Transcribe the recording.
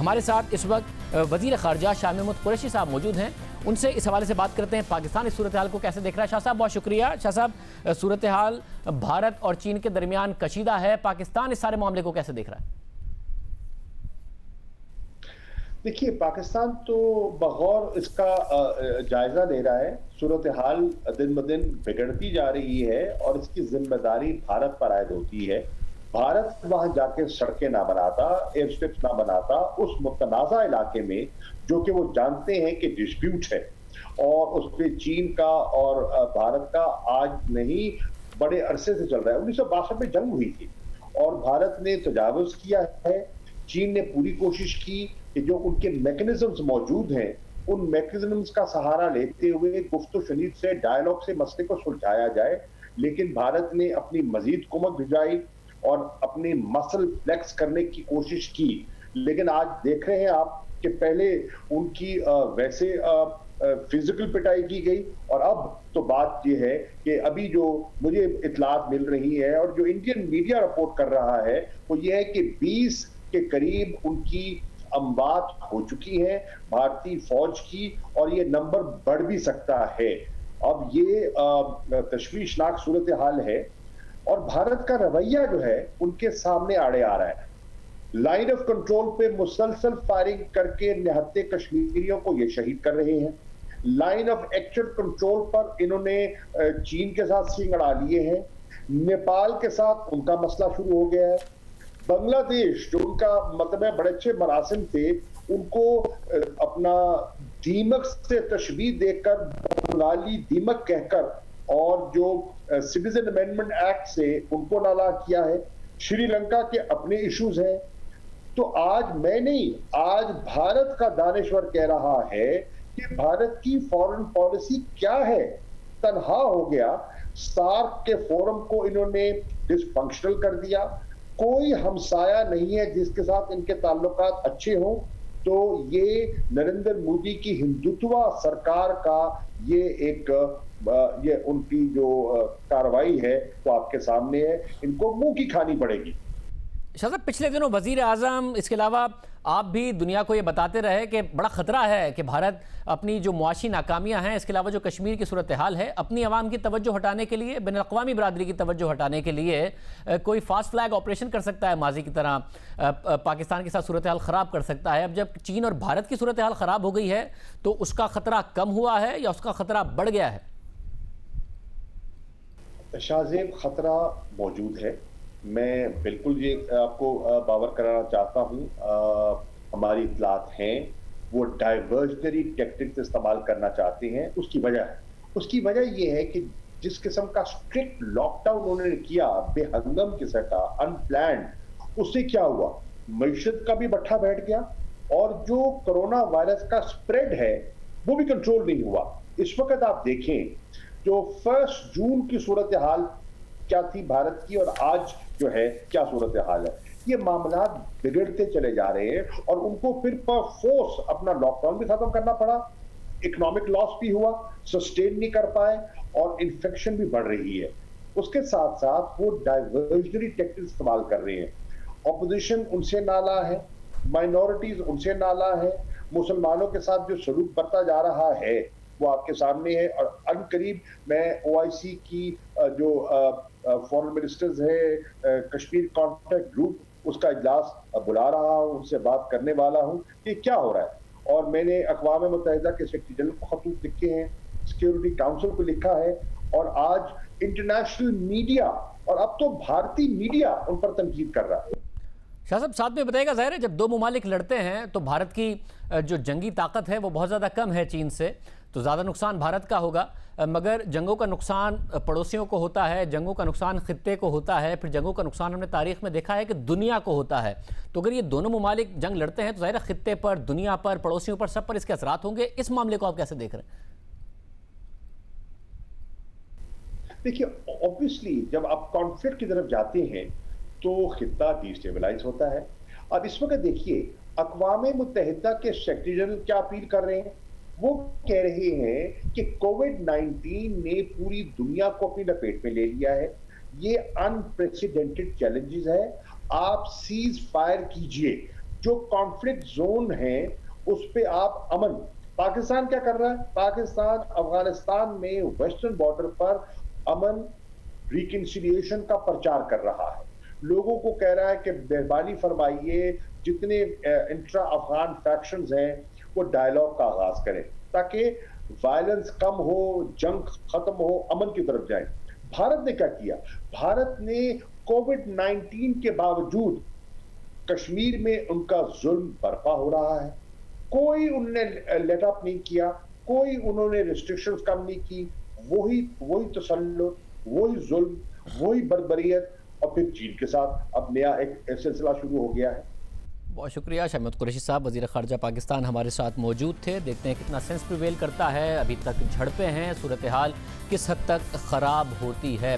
हमारे साथ इस वक्त वज़ीर ख़ारजा शाह महमूद कुरैशी साहब मौजूद हैं। उनसे इस हवाले से बात करते हैं, पाकिस्तान इस सूरत हाल को कैसे देख रहा है। शाह साहब बहुत शुक्रिया। शाह साहब, सूरत हाल भारत और चीन के दरमियान कशीदा है, पाकिस्तान इस सारे मामले को कैसे देख रहा है? देखिए, पाकिस्तान तो बगौर इसका जायजा ले रहा है। सूरत हाल दिन ब दिन बिगड़ती जा रही है और इसकी जिम्मेदारी भारत पर आयद होती है। भारत वहां जाके सड़कें ना बनाता, एयर स्ट्रिप्स ना बनाता, उस मुतनाज़ा इलाके में जो कि वो जानते हैं कि डिस्प्यूट है और उस पर चीन का और भारत का आज नहीं बड़े अरसे से चल रहा है। 1962 में जंग हुई थी और भारत ने तजावुज़ किया है। चीन ने पूरी कोशिश की कि जो उनके मैकेनिज्म्स मौजूद हैं उन मैकेनिज्म्स का सहारा लेते हुए गुफ्तो शनीद से, डायलॉग से मसले को सुलझाया जाए, लेकिन भारत ने अपनी मजीद कुमक भिजाई और अपनी मसल फ्लेक्स करने की कोशिश की। लेकिन आज देख रहे हैं आप कि पहले उनकी वैसे फिजिकल पिटाई की गई और अब तो बात यह है कि अभी जो मुझे इतलात मिल रही है और जो इंडियन मीडिया रिपोर्ट कर रहा है वो ये है कि 20 के करीब उनकी अमवात हो चुकी हैं भारतीय फौज की और ये नंबर बढ़ भी सकता है। अब ये तशवीशनाक सूरत हाल है और भारत का रवैया जो है उनके सामने आड़े आ रहा है। लाइन ऑफ कंट्रोल पे मुसलसल फायरिंग करके निहत्ते कश्मीरियों को ये शहीद कर रहे हैं। लाइन ऑफ एक्चुअल कंट्रोल पर इन्होंने चीन के साथ सींग अड़ा लिए हैं। नेपाल के साथ उनका मसला शुरू हो गया है। बांग्लादेश जो उनका मतलब है बड़े अच्छे मरासिम थे, उनको अपना दीमक से तशबीह देकर बंगाली दीमक कहकर और जो सिटीजन अमेंडमेंट एक्ट से उनको नाला किया है। श्रीलंका के अपने इश्यूज हैं। तो आज मैं नहीं, आज भारत का दानिश्वर कह रहा है कि भारत की फॉरेन पॉलिसी क्या है। तनहा हो गया, सार्क के फोरम को इन्होंने डिसफंक्शनल कर दिया। कोई हमसाया नहीं है जिसके साथ इनके ताल्लुकात अच्छे हों। तो ये नरेंद्र मोदी की हिंदुत्व सरकार का ये उनकी जो कार्रवाई है वो आपके सामने है। इनको मुंह की खानी पड़ेगी। शाह साहब, पिछले दिनों वजीर आज़म, इसके अलावा आप भी दुनिया को ये बताते रहे कि बड़ा ख़तरा है कि भारत अपनी जो मुआशी नाकामियाँ हैं, इसके अलावा जो कश्मीर की सूरत हाल है, अपनी आवाम की तवज्जो हटाने के लिए, बैन अक़वामी बरादरी की तवज्जो हटाने के लिए कोई फास्ट फ्लैग ऑपरेशन कर सकता है माजी की तरह, पाकिस्तान के साथ सूरत हाल ख़राब कर सकता है। अब जब चीन और भारत की सूरत हाल ख़राब हो गई है तो उसका ख़तरा कम हुआ है या उसका ख़तरा बढ़ गया है? शाहजेब, ख़तरा मौजूद है। मैं बिल्कुल ये आपको बावर कराना चाहता हूँ। हमारी इत्तलात हैं वो डाइवर्जनरी टेक्टिक्स इस्तेमाल करना चाहते हैं। उसकी वजह ये है कि जिस किस्म का स्ट्रिक्ट लॉकडाउन उन्होंने किया बेहंगम किस्म का, अनप्लान्ड, उससे क्या हुआ, मईशत का भी बट्ठा बैठ गया और जो कोरोना वायरस का स्प्रेड है वो भी कंट्रोल नहीं हुआ। इस वक्त आप देखें जो 1 जून की सूरत हाल क्या थी भारत की और आज जो है क्या सूरत हाल है। ये मामला बिगड़ते चले जा रहे हैं और उनको फिर पर फोर्स अपना लॉकडाउन भी खत्म करना पड़ा, इकोनॉमिक लॉस भी हुआ, सस्टेन नहीं कर पाए और इन्फेक्शन भी बढ़ रही है। उसके साथ साथ वो डाइवर्जनरी टेक्टिक्स इस्तेमाल कर रहे हैं। ऑपोजिशन उनसे नाला है, माइनॉरिटीज उनसे नाला है, मुसलमानों के साथ जो सलूक बरता जा रहा है वो आपके सामने है। और अनकरीब मैं OIC की जो फॉरेन मिनिस्टर्स है, कश्मीर कॉन्टैक्ट ग्रुप, उसका इजलास बुला रहा हूँ, उनसे बात करने वाला हूँ कि क्या हो रहा है। और मैंने अक़वाम मुत्तहिदा के सेक्रेटरी जनरल को खतूत लिखे हैं, सिक्योरिटी काउंसिल को लिखा है और आज इंटरनेशनल मीडिया और अब तो भारतीय मीडिया उन पर तनकीद कर रहा है। शाह साहब, साथ में बताइएगा, ज़ाहिर है जब दो ममालिक लड़ते हैं तो भारत की जो जंगी ताकत है वो बहुत ज़्यादा कम है चीन से, तो ज़्यादा नुकसान भारत का होगा। मगर जंगों का नुकसान पड़ोसियों को होता है, जंगों का नुकसान खित्ते को होता है, फिर जंगों का नुकसान हमने तारीख में देखा है कि दुनिया को होता है। तो अगर ये दोनों ममालिक जंग लड़ते हैं तो ज़ाहिर है खित्ते पर, दुनिया पर, पड़ोसियों पर, सब पर इसके असरात होंगे। इस मामले को आप कैसे देख रहे हैं? देखिए, ऑब्वियसली जब आप कॉन्फ्लिक्ट की तरफ जाते हैं तो खित्ता डिस्टेबलाइज होता है। अब इस वक्त देखिए, अक़वाम मुत्तहिदा के सेक्रेटरी जनरल क्या अपील कर रहे हैं, वो कह रहे हैं कि कोविड-19 ने पूरी दुनिया को अपनी लपेट में ले लिया है। ये अनप्रेसिडेंटेड चैलेंजेस है, आप सीज फायर कीजिए। जो कॉन्फ्लिक्ट जोन है उस पे आप अमन, पाकिस्तान क्या कर रहा है? पाकिस्तान अफगानिस्तान में वेस्टर्न बॉर्डर पर अमन रिकंसिलिएशन का प्रचार कर रहा है, लोगों को कह रहा है कि मेहरबानी फरमाइए जितने इंट्रा अफगान फैक्शंस हैं वो डायलॉग का आगाज करें ताकि वायलेंस कम हो, जंग खत्म हो, अमन की तरफ जाए। भारत ने क्या किया? भारत ने कोविड-19 के बावजूद कश्मीर में उनका जुल्म बर्पा हो रहा है, कोई उनने लेट अप नहीं किया, कोई उन्होंने रिस्ट्रिक्शंस कम नहीं की, वही तसल्लुत, वही जुल्म, वही बर्बरियत, और फिर चीन के साथ अब नया एक सिलसिला शुरू हो गया है। बहुत शुक्रिया शामिद कुरैशी साहब, वज़ीर ख़ारजा पाकिस्तान हमारे साथ मौजूद थे। देखते हैं कितना सेंस प्रिवेल करता है। अभी तक झड़पें हैं, सूरत हाल किस हद तक ख़राब होती है।